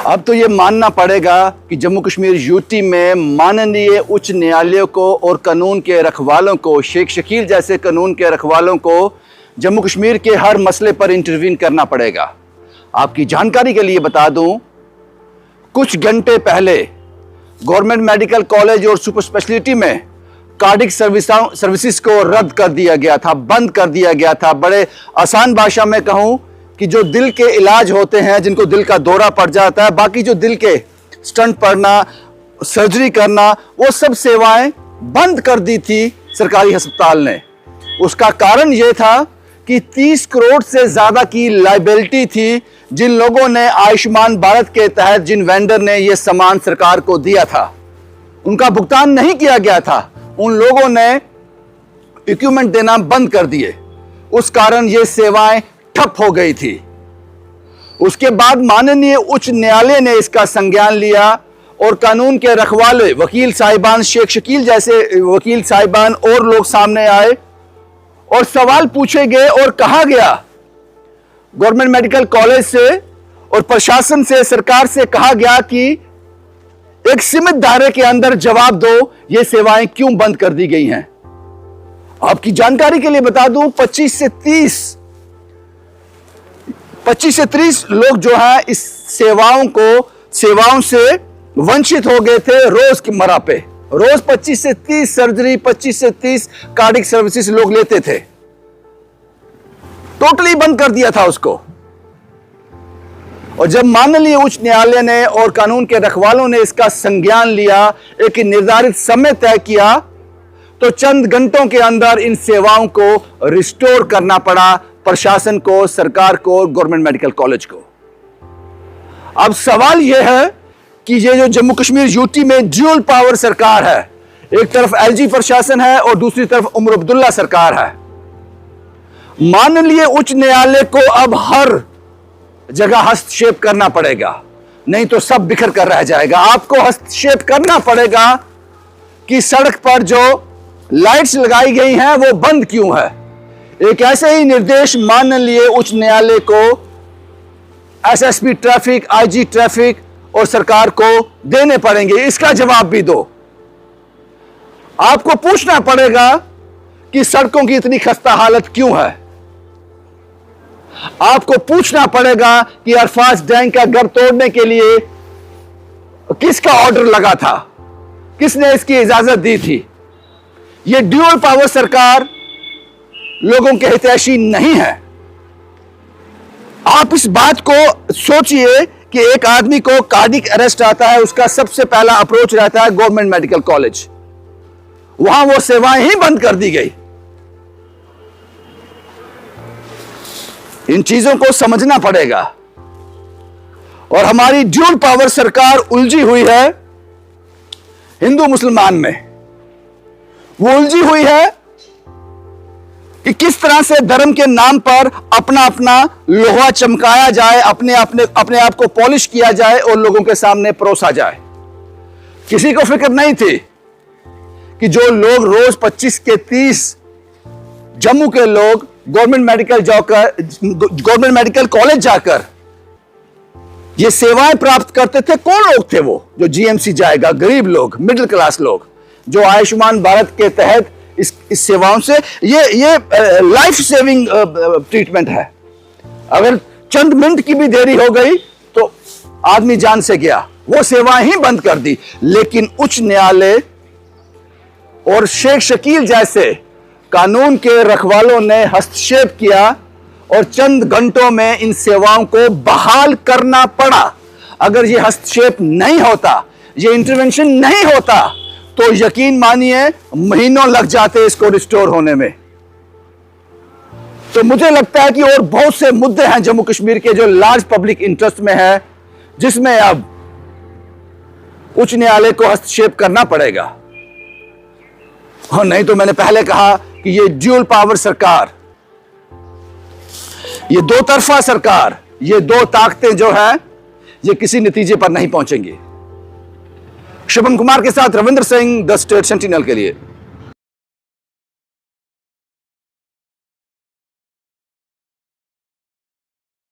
अब तो ये मानना पड़ेगा कि जम्मू कश्मीर यूटी में माननीय उच्च न्यायालय को और कानून के रखवालों को, शेख शकील जैसे कानून के रखवालों को जम्मू कश्मीर के हर मसले पर इंटरवीन करना पड़ेगा। आपकी जानकारी के लिए बता दूं, कुछ घंटे पहले गवर्नमेंट मेडिकल कॉलेज और सुपर स्पेशलिटी में कार्डिक सर्विसेज को रद्द कर दिया गया था, बंद कर दिया गया था। बड़े आसान भाषा में कहूं कि जो दिल के इलाज होते हैं, जिनको दिल का दौरा पड़ जाता है, बाकी जो दिल के स्टंट पड़ना, सर्जरी करना, वो सब सेवाएं बंद कर दी थी सरकारी अस्पताल ने। उसका कारण यह था कि 30 करोड़ से ज्यादा की लायबिलिटी थी जिन लोगों ने आयुष्मान भारत के तहत, जिन वेंडर ने यह सामान सरकार को दिया था, उनका भुगतान नहीं किया गया था। उन लोगों ने इक्विपमेंट देना बंद कर दिए, उस कारण ये सेवाएं ठप हो गई थी। उसके बाद माननीय उच्च न्यायालय ने इसका संज्ञान लिया और कानून के रखवाले वकील साहिबान, शेख शकील जैसे वकील साहिबान और लोग सामने आए और सवाल पूछे गए और कहा गया, गवर्नमेंट मेडिकल कॉलेज से और प्रशासन से, सरकार से कहा गया कि एक सीमित दायरे के अंदर जवाब दो, ये सेवाएं क्यों बंद कर दी गई हैं। आपकी जानकारी के लिए बता दूं, 25 से 30 लोग जो है इस सेवाओं से वंचित हो गए थे। रोज की मरा पे रोज 25 से 30 सर्जरी, 25 से 30 कार्डिक सर्विसेज लोग लेते थे। टोटली बंद कर दिया था उसको। और जब माननीय उच्च न्यायालय ने और कानून के रखवालों ने इसका संज्ञान लिया, एक निर्धारित समय तय किया, तो चंद घंटों के अंदर इन सेवाओं को रिस्टोर करना पड़ा प्रशासन को, सरकार को, गवर्नमेंट मेडिकल कॉलेज को। अब सवाल यह है कि ये जो जम्मू कश्मीर यूटी में ड्यूल पावर सरकार है, एक तरफ एलजी प्रशासन है और दूसरी तरफ उमर अब्दुल्ला सरकार है। माननीय उच्च न्यायालय को अब हर जगह हस्तक्षेप करना पड़ेगा, नहीं तो सब बिखर कर रह जाएगा। आपको हस्तक्षेप करना पड़ेगा कि सड़क पर जो लाइट्स लगाई गई हैं वो बंद क्यों है। एक ऐसे ही निर्देश माननीय उच्च न्यायालय को एसएसपी ट्रैफिक, आईजी ट्रैफिक और सरकार को देने पड़ेंगे। इसका जवाब भी दो। आपको पूछना पड़ेगा कि सड़कों की इतनी खस्ता हालत क्यों है। आपको पूछना पड़ेगा कि अरफाज डैम का घर तोड़ने के लिए किसका ऑर्डर लगा था, किसने इसकी इजाजत दी थी। यह ड्यूल पावर सरकार लोगों के हितैषी नहीं है। आप इस बात को सोचिए कि एक आदमी को कार्डिक अरेस्ट आता है, उसका सबसे पहला अप्रोच रहता है गवर्नमेंट मेडिकल कॉलेज। वहां वो सेवाएं ही बंद कर दी गई। इन चीजों को समझना पड़ेगा। और हमारी ड्यूल पावर सरकार उलझी हुई है हिंदू मुसलमान में। वो उलझी हुई है कि किस तरह से धर्म के नाम पर अपना अपना लोहा चमकाया जाए, अपने आप को पॉलिश किया जाए और लोगों के सामने परोसा जाए। किसी को फिक्र नहीं थी कि जो लोग रोज 25 के 30 जम्मू के लोग गवर्नमेंट मेडिकल कॉलेज जाकर ये सेवाएं प्राप्त करते थे, कौन लोग थे वो जो जीएमसी जाएगा? गरीब लोग, मिडिल क्लास लोग, जो आयुष्मान भारत के तहत इस सेवाओं से, ये लाइफ सेविंग ट्रीटमेंट है। अगर चंद मिनट की भी देरी हो गई तो आदमी जान से गया। वो सेवाएं ही बंद कर दी। लेकिन उच्च न्यायालय और शेख शकील जैसे कानून के रखवालों ने हस्तक्षेप किया और चंद घंटों में इन सेवाओं को बहाल करना पड़ा। अगर ये हस्तक्षेप नहीं होता, ये इंटरवेंशन नहीं होता, तो यकीन मानिए महीनों लग जाते इसको रिस्टोर होने में। तो मुझे लगता है कि और बहुत से मुद्दे हैं जम्मू कश्मीर के जो लार्ज पब्लिक इंटरेस्ट में है, जिसमें अब उच्च न्यायालय को हस्तक्षेप करना पड़ेगा। और नहीं तो मैंने पहले कहा कि ये ड्यूल पावर सरकार, ये दो तरफा सरकार, ये दो ताकतें जो है, ये किसी नतीजे पर नहीं पहुंचेंगी। शुभम कुमार के साथ Ravindra Singh, the state sentinel के लिए।